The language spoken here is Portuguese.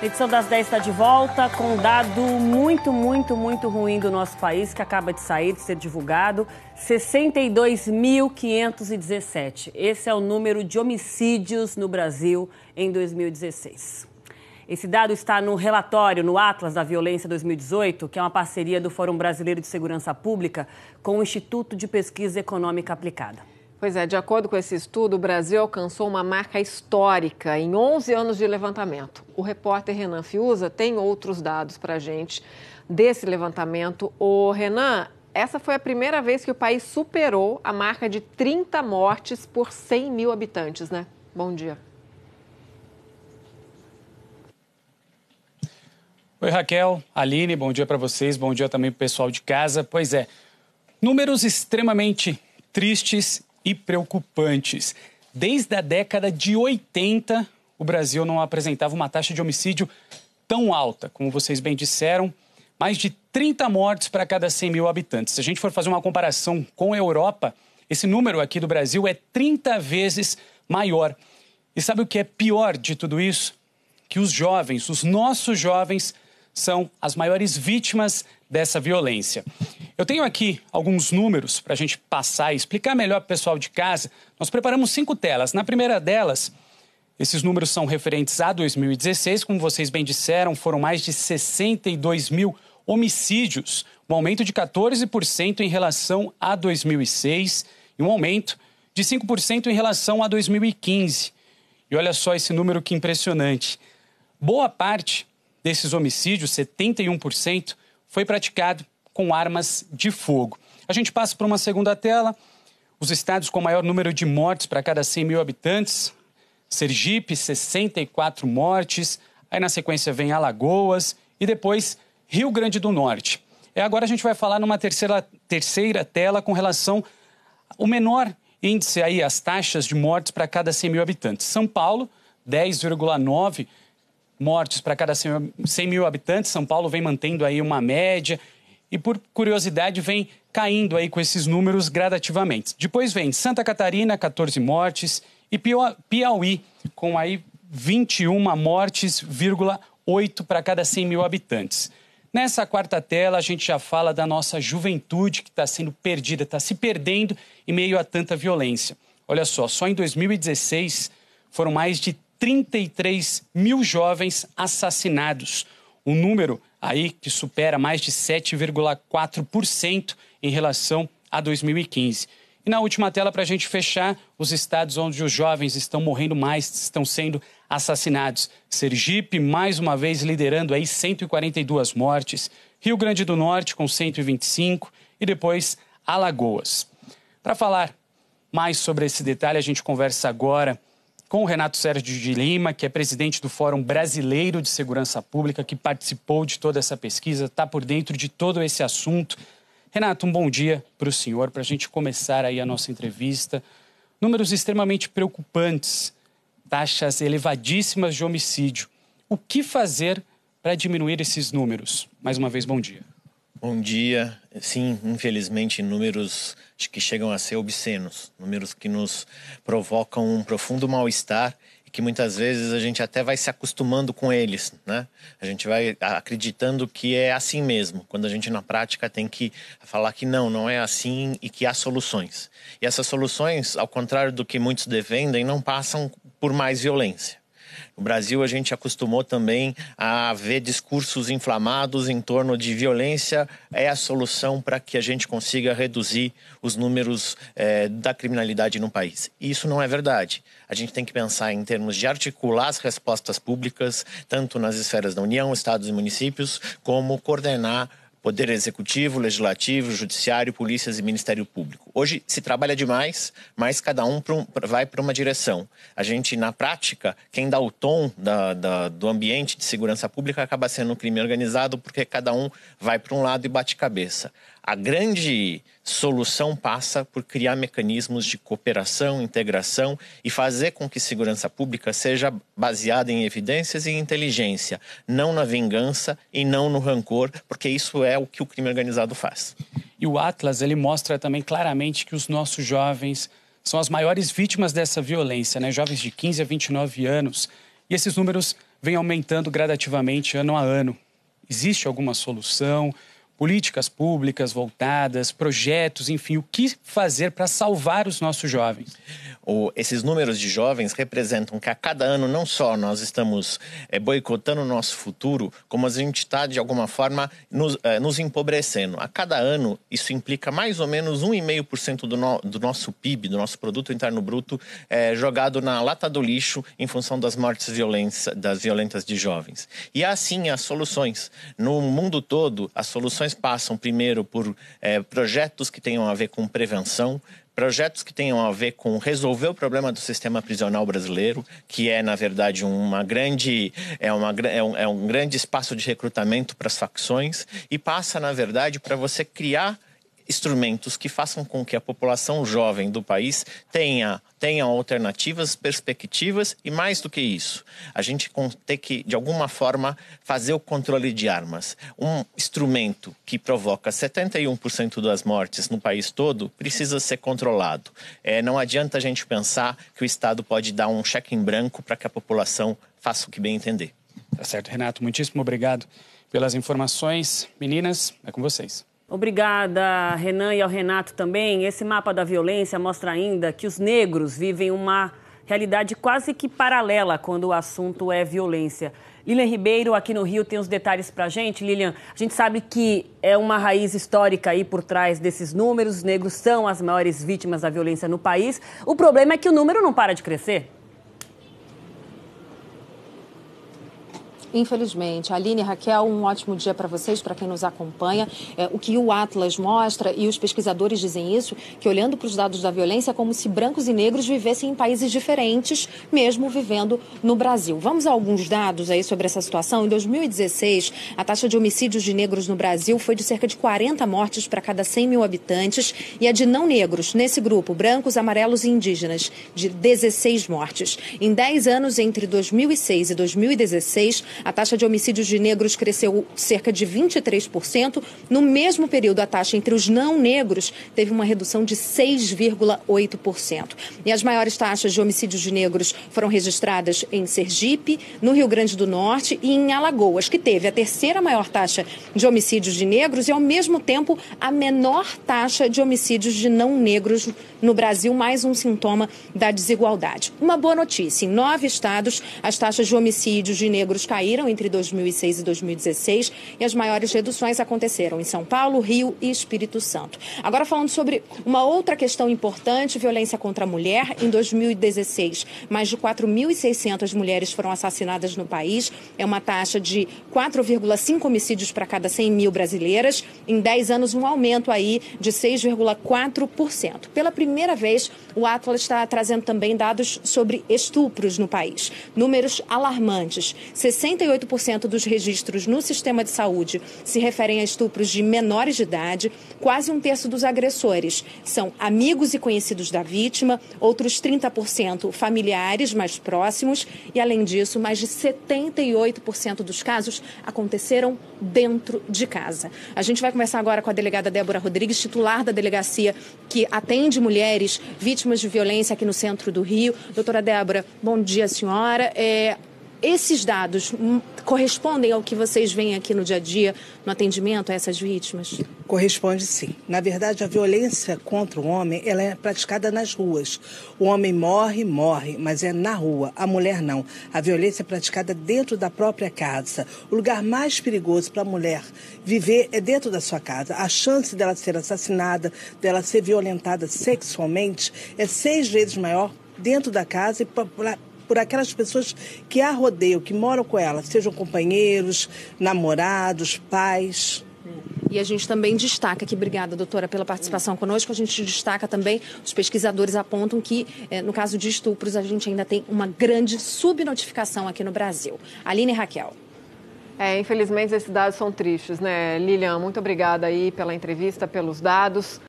A edição das 10 está de volta com um dado muito ruim do nosso país, que acaba de sair, de ser divulgado. 62.517. Esse é o número de homicídios no Brasil em 2016. Esse dado está no relatório, no Atlas da Violência 2018, que é uma parceria do Fórum Brasileiro de Segurança Pública com o Instituto de Pesquisa Econômica Aplicada. Pois é, de acordo com esse estudo, o Brasil alcançou uma marca histórica em 11 anos de levantamento. O repórter Renan Fiuza tem outros dados para a gente desse levantamento. Ô, Renan, essa foi a primeira vez que o país superou a marca de 30 mortes por 100 mil habitantes, né? Bom dia. Oi, Raquel, Aline, bom dia para vocês, bom dia também para o pessoal de casa. Pois é, números extremamente tristes e preocupantes. Desde a década de 80, o Brasil não apresentava uma taxa de homicídio tão alta. Como vocês bem disseram, mais de 30 mortes para cada 100 mil habitantes. Se a gente for fazer uma comparação com a Europa, esse número aqui do Brasil é 30 vezes maior. E sabe o que é pior de tudo isso? Que os jovens, os nossos jovens, são as maiores vítimas dessa violência. Eu tenho aqui alguns números para a gente passar e explicar melhor para o pessoal de casa. Nós preparamos 5 telas. Na primeira delas, esses números são referentes a 2016. Como vocês bem disseram, foram mais de 62 mil homicídios, um aumento de 14% em relação a 2006 e um aumento de 5% em relação a 2015. E olha só esse número que impressionante. Boa parte desses homicídios, 71%, foi praticado com armas de fogo. A gente passa para uma segunda tela. Os estados com maior número de mortes para cada 100 mil habitantes. Sergipe, 64 mortes. Aí na sequência vem Alagoas e depois Rio Grande do Norte. Agora a gente vai falar numa terceira tela com relação ao menor índice aí, as taxas de mortes para cada 100 mil habitantes. São Paulo, 10,9 mortes para cada 100 mil habitantes. São Paulo vem mantendo aí uma média e, por curiosidade, vem caindo aí com esses números gradativamente. Depois vem Santa Catarina, 14 mortes, e Piauí, com aí 21 mortes, 8 para cada 100 mil habitantes. Nessa quarta tela, a gente já fala da nossa juventude que está sendo perdida, está se perdendo em meio a tanta violência. Olha só em 2016 foram mais de 33 mil jovens assassinados, um número aí que supera mais de 7,4% em relação a 2015. E na última tela, para a gente fechar, os estados onde os jovens estão morrendo mais, estão sendo assassinados. Sergipe, mais uma vez, liderando aí 142 mortes. Rio Grande do Norte, com 125. E depois, Alagoas. Para falar mais sobre esse detalhe, a gente conversa agora com o Renato Sérgio de Lima, que é presidente do Fórum Brasileiro de Segurança Pública, que participou de toda essa pesquisa, está por dentro de todo esse assunto. Renato, um bom dia para o senhor, para a gente começar aí a nossa entrevista. Números extremamente preocupantes, taxas elevadíssimas de homicídio. O que fazer para diminuir esses números? Mais uma vez, bom dia. Bom dia. Sim, infelizmente, números que chegam a ser obscenos, números que nos provocam um profundo mal-estar e que muitas vezes a gente até vai se acostumando com eles, né? A gente vai acreditando que é assim mesmo, quando a gente na prática tem que falar que não é assim e que há soluções. E essas soluções, ao contrário do que muitos defendem, não passam por mais violência. No Brasil, a gente acostumou também a ver discursos inflamados em torno de violência é a solução para que a gente consiga reduzir os números da criminalidade no país. E isso não é verdade. A gente tem que pensar em termos de articular as respostas públicas, tanto nas esferas da União, estados e municípios, como coordenar Poder Executivo, Legislativo, Judiciário, Polícias e Ministério Público. Hoje se trabalha demais, mas cada um vai para uma direção. A gente, na prática, quem dá o tom do ambiente de segurança pública acaba sendo o crime organizado, porque cada um vai para um lado e bate cabeça. A grande solução passa por criar mecanismos de cooperação, integração e fazer com que segurança pública seja baseada em evidências e inteligência, não na vingança e não no rancor, porque isso é o que o crime organizado faz. E o Atlas, ele mostra também claramente que os nossos jovens são as maiores vítimas dessa violência, né? Jovens de 15 a 29 anos. E esses números vem aumentando gradativamente ano a ano. Existe alguma solução? Políticas públicas voltadas, projetos, enfim, o que fazer para salvar os nossos jovens? Esses números de jovens representam que a cada ano não só nós estamos boicotando o nosso futuro, como a gente está, de alguma forma, nos empobrecendo. A cada ano, isso implica mais ou menos 1,5% do nosso PIB, do nosso Produto Interno Bruto, jogado na lata do lixo em função das mortes violentas de jovens. E assim as soluções. No mundo todo, as soluções passam primeiro por projetos que tenham a ver com prevenção, projetos que tenham a ver com resolver o problema do sistema prisional brasileiro, que é, na verdade, um grande espaço de recrutamento para as facções, e passa, na verdade, para você criar instrumentos que façam com que a população jovem do país tenha alternativas, perspectivas e, mais do que isso, a gente tem que, de alguma forma, fazer o controle de armas. Um instrumento que provoca 71% das mortes no país todo precisa ser controlado. Não adianta a gente pensar que o Estado pode dar um cheque em branco para que a população faça o que bem entender. Tá certo, Renato. Muitíssimo obrigado pelas informações. Meninas, é com vocês. Obrigada, Renan, e ao Renato também. Esse mapa da violência mostra ainda que os negros vivem uma realidade quase que paralela quando o assunto é violência. Lilian Ribeiro, aqui no Rio, tem os detalhes pra gente. Lilian, a gente sabe que é uma raiz histórica aí por trás desses números. Os negros são as maiores vítimas da violência no país. O problema é que o número não para de crescer. Infelizmente. Aline e Raquel, um ótimo dia para vocês, para quem nos acompanha. O que o Atlas mostra, e os pesquisadores dizem isso, que olhando para os dados da violência, é como se brancos e negros vivessem em países diferentes, mesmo vivendo no Brasil. Vamos a alguns dados aí sobre essa situação. Em 2016, a taxa de homicídios de negros no Brasil foi de cerca de 40 mortes para cada 100 mil habitantes, e a de não negros, nesse grupo, brancos, amarelos e indígenas, de 16 mortes. Em 10 anos, entre 2006 e 2016, a taxa de homicídios de negros cresceu cerca de 23%. No mesmo período, a taxa entre os não negros teve uma redução de 6,8%. E as maiores taxas de homicídios de negros foram registradas em Sergipe, no Rio Grande do Norte e em Alagoas, que teve a terceira maior taxa de homicídios de negros e, ao mesmo tempo, a menor taxa de homicídios de não negros no Brasil, mais um sintoma da desigualdade. Uma boa notícia: em 9 estados, as taxas de homicídios de negros caíram entre 2006 e 2016 e as maiores reduções aconteceram em São Paulo, Rio e Espírito Santo. Agora, falando sobre uma outra questão importante, violência contra a mulher. Em 2016, mais de 4.600 mulheres foram assassinadas no país. É uma taxa de 4,5 homicídios para cada 100 mil brasileiras. Em 10 anos, um aumento aí de 6,4%. Pela primeira vez, o Atlas está trazendo também dados sobre estupros no país. Números alarmantes. 68% dos registros no sistema de saúde se referem a estupros de menores de idade. Quase um terço dos agressores são amigos e conhecidos da vítima, outros 30% familiares mais próximos e, além disso, mais de 78% dos casos aconteceram dentro de casa. A gente vai conversar agora com a delegada Débora Rodrigues, titular da delegacia que atende mulheres vítimas de violência aqui no centro do Rio. Doutora Débora, bom dia, senhora. Esses dados correspondem ao que vocês veem aqui no dia a dia, no atendimento a essas vítimas? Corresponde, sim. Na verdade, a violência contra o homem, ela é praticada nas ruas. O homem morre, mas é na rua. A mulher não. A violência é praticada dentro da própria casa. O lugar mais perigoso para a mulher viver é dentro da sua casa. A chance dela ser assassinada, dela ser violentada sexualmente, é 6 vezes maior dentro da casa e por aquelas pessoas que a rodeiam, que moram com ela, sejam companheiros, namorados, pais. E a gente também destaca aqui, obrigada, doutora, pela participação conosco, a gente destaca também, os pesquisadores apontam que, no caso de estupros, a gente ainda tem uma grande subnotificação aqui no Brasil. Aline e Raquel. Infelizmente, esses dados são tristes, né? Lilian, muito obrigada aí pela entrevista, pelos dados.